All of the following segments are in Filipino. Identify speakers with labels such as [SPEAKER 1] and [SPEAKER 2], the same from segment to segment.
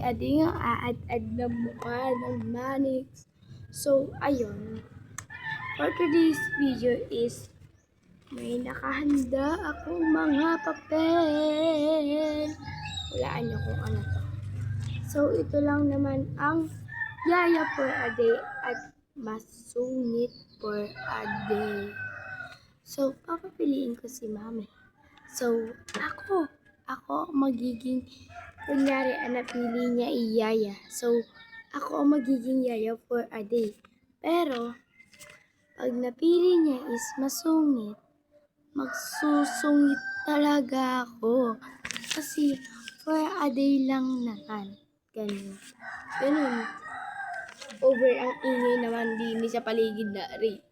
[SPEAKER 1] adi nga aad-ad na mukha ng Manix. So, ayun. For today's video is may nakahanda akong mga papel. Walaan niyo kung ano to. So, ito lang naman ang yaya for a day at masungit for a day. So, papapiliin ko si mami. So, ako magiging, kunyari, napili niya iyaya. So, ako magiging yaya for a day. Pero, pag napili niya is masungit, magsusungit talaga ako. Kasi, for a day lang naman. Ganun. Over ang ingay naman din sa paligid na rin.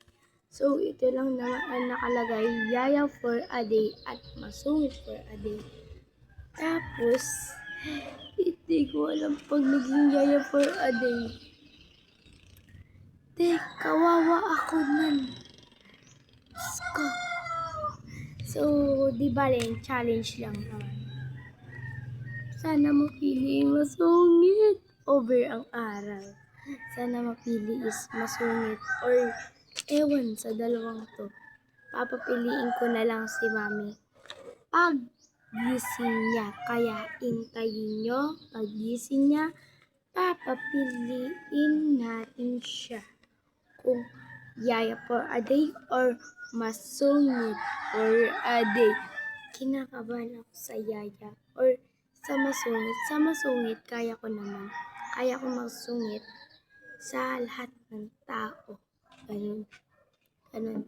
[SPEAKER 1] So, ito lang naman ang nakalagay, yaya for a day at masungit for a day. Tapos, hindi ko alam pag naging yaya for a day. Kawawa ako nun. So, di ba rin, challenge lang naman. Sana mapili masungit over ang araw. Sana mapili is masungit or ewan sa dalawang to. Papapiliin ko na lang si mami. Pag gising niya, kaya intayin nyo. Pag gising niya, papapiliin natin siya. Kung yaya for a day or masungit for a day. Kinakabahan ako sa yaya or sa masungit. Sa masungit, kaya ko naman. Kaya ko masungit sa lahat ng tao. Ganun.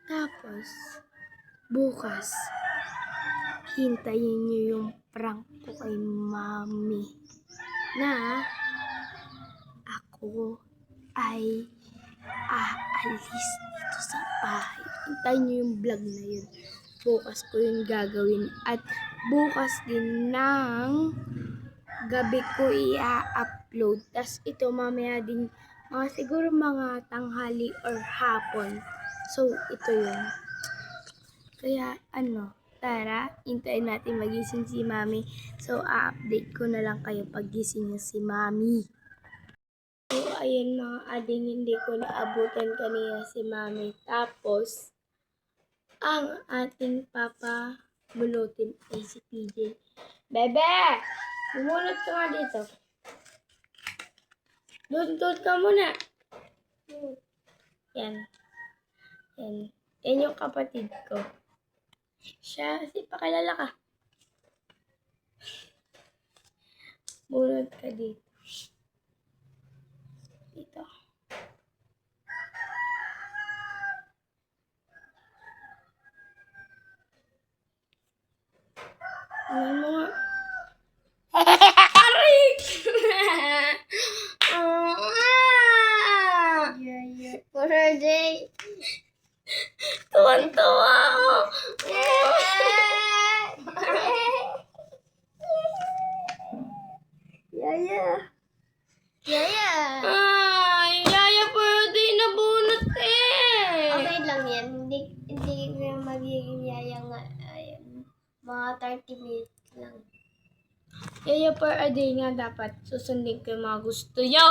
[SPEAKER 1] Tapos, bukas, hintayin niyo yung prank ko kay mami na ako ay aalis dito sa bahay. Hintayin niyo yung vlog na yun. Bukas ko yung gagawin at bukas din ng gabi ko i-upload. Tas ito mamaya din siguro mga tanghali or hapon. So ito yun. Kaya tara, hintayin natin magising si mami. So update ko na lang kayo pag gising niya si mami. So ayun mga ading, hindi ko naabutan kanina si mami. Tapos ang ating papa bulutin ay si PJ. Bebe! Bumunot ka nga dito. Doon ka muna. Yan. Yan yung kapatid ko. Siya, kasi pakilala ka. Bunot ka dito. Dito. Ano mo nga? Arik!
[SPEAKER 2] Yeah. For a day.
[SPEAKER 1] Tuwan-tuwa ako.
[SPEAKER 2] Yaya.
[SPEAKER 1] Yaya birthday na bunot eh.
[SPEAKER 2] Okay lang yan. Hindi magiging yaya nga. Ayun. Mga 30 minutes lang.
[SPEAKER 1] Yaya per a day nga dapat susundin ko yung mga gusto nyo.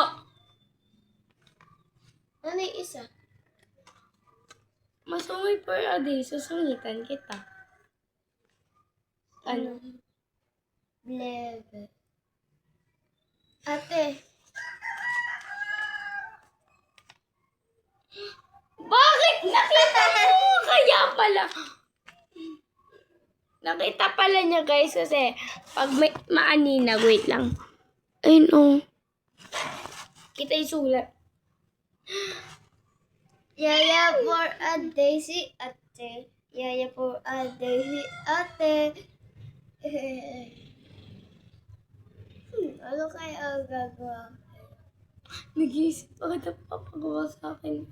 [SPEAKER 2] Ano yung isa?
[SPEAKER 1] Masungay per a day, susungitan kita. Ano?
[SPEAKER 2] Blebe. Ate.
[SPEAKER 1] Bakit? Nakita mo! Kaya pala. Nakita pala niya guys kasi pag may maanina, wait lang. Ayun oh. Kita yung sulat.
[SPEAKER 2] Yaya for a day si ate. Yaya for a day si ate. Ano kaya ang gagawa?
[SPEAKER 1] Nag-iisip agad ang papagawa sa akin.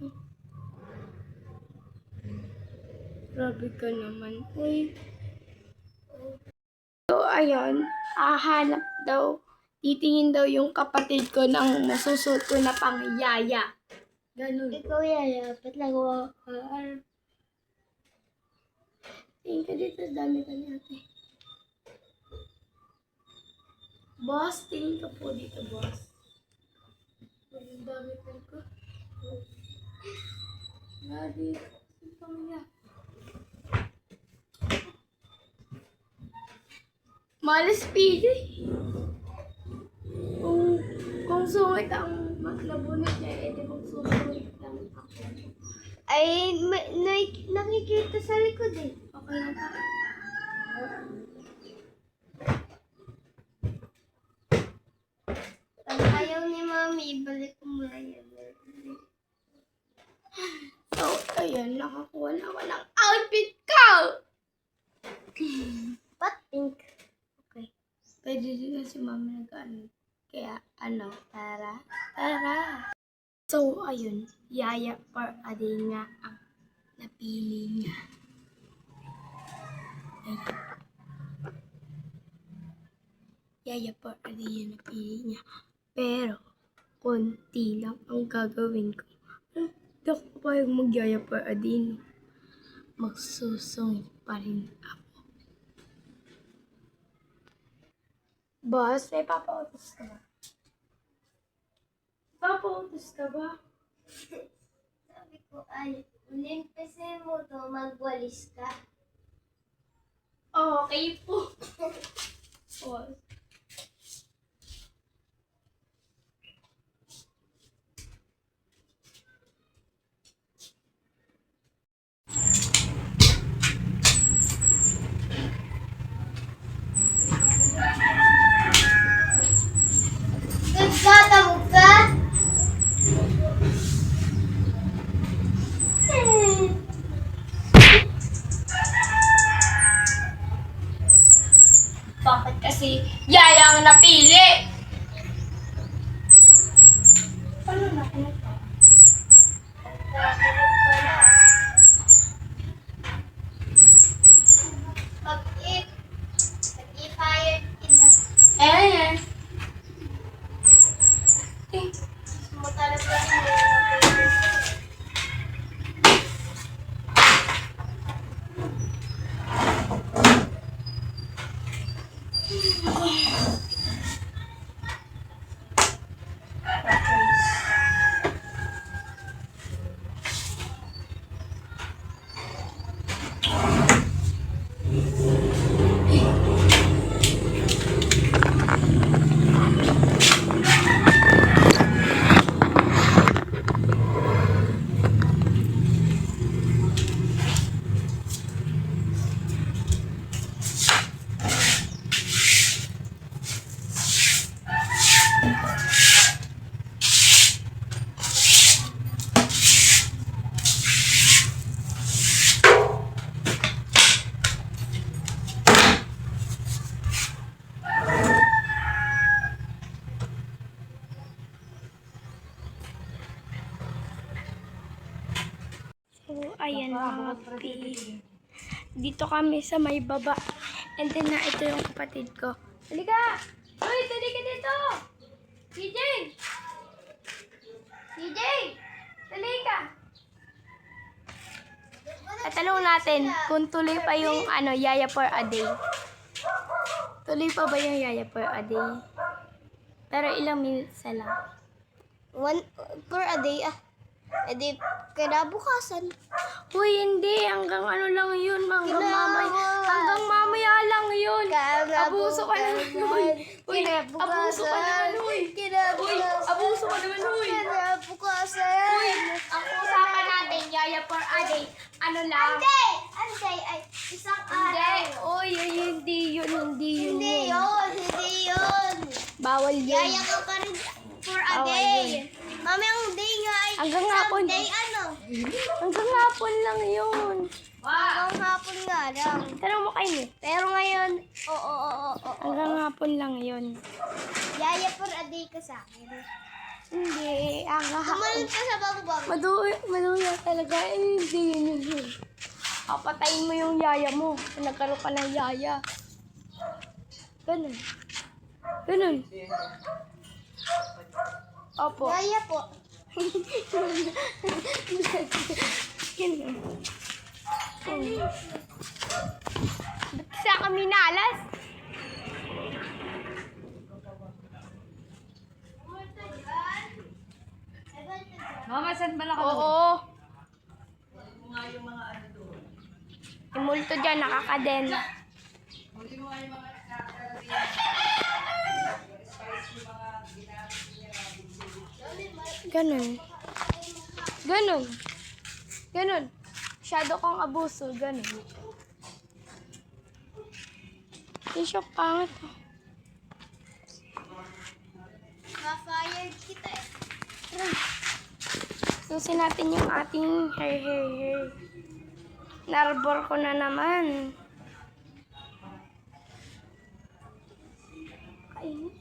[SPEAKER 1] Grabe ka naman. Uy. So, ayun. Hahanap daw. Titingin daw yung kapatid ko ng masusuot ko na pang yaya. Ganun.
[SPEAKER 2] Ikaw yaya, ba't nagawa ka?
[SPEAKER 1] Tingin ka dito, dami ka ni ate. Boss, tingin ka po dito, boss. Ang dami ko. Lagi. Ang pamilya. Malas PJ. Kung sungit ang nabunot niya, edi magsusungit lang ako.
[SPEAKER 2] Ay, nakikita sa likod eh.
[SPEAKER 1] Okay lang pa.
[SPEAKER 2] Pag ayaw ni Mami, ibalik ko muna yan.
[SPEAKER 1] So, ayun, nakakuha na ako ng outfit ko!
[SPEAKER 2] Ba't pink?
[SPEAKER 1] Okay. Pwede din si mama nag-ano. Kaya, tara. So, ayun, Yaya for a day nga ang napili niya. Ayun. Yaya for a day yung napili niya. Pero, konti lang ang gagawin ko. Hindi ako payag mag-Yaya for a day, no? Magsusungit pa rin ako. Boss, may papautos ka ba? Papautos ka ba?
[SPEAKER 2] Sabi ko, ay, ulimpisin mo to, magwalis ka.
[SPEAKER 1] Okay po. Boss.
[SPEAKER 2] Nagtatamog ka?
[SPEAKER 1] Bakit kasi Yaya ang napili? Paano na kumita?
[SPEAKER 2] Pag-i-fired kita.
[SPEAKER 1] Eh.
[SPEAKER 2] Sumutalab ka rin
[SPEAKER 1] So, ayan mga dito kami sa may baba. And then na ito yung kapatid ko. Halika! Uy, dali ka dito! CJ! CJ! Dali ka! Tatanong natin kung tuloy pa yung Yaya for a day. Tuloy pa ba yung Yaya for a day? Pero ilang minutes na lang.
[SPEAKER 2] one per a day ah. E di, kinabukasan.
[SPEAKER 1] Uy, hindi. Hanggang lang yun. Hanggang
[SPEAKER 2] Kinabukasan.
[SPEAKER 1] hanggang mamaya lang yun.
[SPEAKER 2] Kinabukasan.
[SPEAKER 1] Abuso ka naman, uy. Uy, abuso ka naman, uy. Uy, abuso ka naman, uy.
[SPEAKER 2] Kinabukasan.
[SPEAKER 1] Uy, ang usapan natin, Yaya for a day. Ano lang?
[SPEAKER 2] Anday, ay, isang
[SPEAKER 1] Hindi.
[SPEAKER 2] araw.
[SPEAKER 1] Uy, hindi yun.
[SPEAKER 2] Hindi yun.
[SPEAKER 1] Bawal yun.
[SPEAKER 2] Yaya ka pa rin for a
[SPEAKER 1] Bawal
[SPEAKER 2] day. Mami, ang day nga ay
[SPEAKER 1] Hanggang hapon.
[SPEAKER 2] someday ano?
[SPEAKER 1] Hanggang hapon lang yun.
[SPEAKER 2] Hanggang hapon nga lang.
[SPEAKER 1] Tanong mo kayo eh.
[SPEAKER 2] Pero ngayon, oo.
[SPEAKER 1] Hanggang hapon lang yun.
[SPEAKER 2] Yaya for a day ka sa akin.
[SPEAKER 1] Hindi. Hanggang hapon.
[SPEAKER 2] Tumalun ka sa bago-bago.
[SPEAKER 1] Maduya talaga. Eh, hindi yun. Papatayin mo yung yaya mo. Nagkaroon ka ng yaya. Ganun. Opo.
[SPEAKER 2] Yaya po.
[SPEAKER 1] Ganun. Ba't sa kami nalas?
[SPEAKER 3] Nakaden ba naka
[SPEAKER 1] Oo. Yung multo dyan, nakakaden. Ganun. Ganun. Ganun. Masyado kang abuso. Ganun. Tisyo, pangit.
[SPEAKER 2] Ma-fired kita eh.
[SPEAKER 1] Susin natin yung ating hair. Narbor ko na naman. Ay,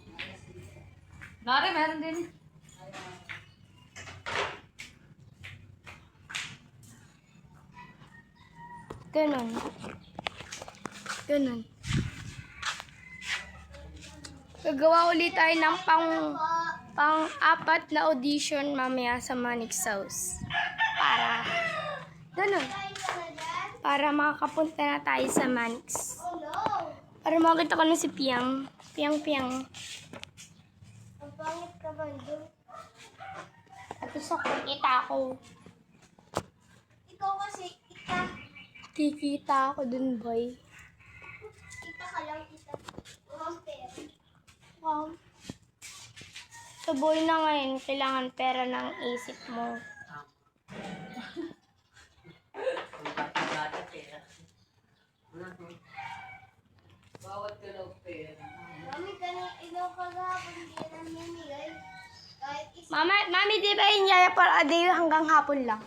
[SPEAKER 3] Nari, meron din.
[SPEAKER 1] ganun. Ganun. Gagawa ulit tayo ng pang-apat na audition mamaya sa Manix House. Para, ganun. Para makakapunta na tayo sa Manix.
[SPEAKER 2] Oh no!
[SPEAKER 1] Para makita ko na si Piang. Piang.
[SPEAKER 2] Ang pangit ka ba doon?
[SPEAKER 1] At gusto ko, kita ako.
[SPEAKER 2] Ikaw kasi,
[SPEAKER 1] Kikita ako dun, boy.
[SPEAKER 2] kita ka lang, kita. Walang pera.
[SPEAKER 1] Wow. So, boy na ngayon, kailangan pera ng isip mo.
[SPEAKER 2] Mami, ikaw kagahapon hindi na namimigay. Kahit isa.
[SPEAKER 1] Mami, di ba yung yaya para a day hanggang hapon lang?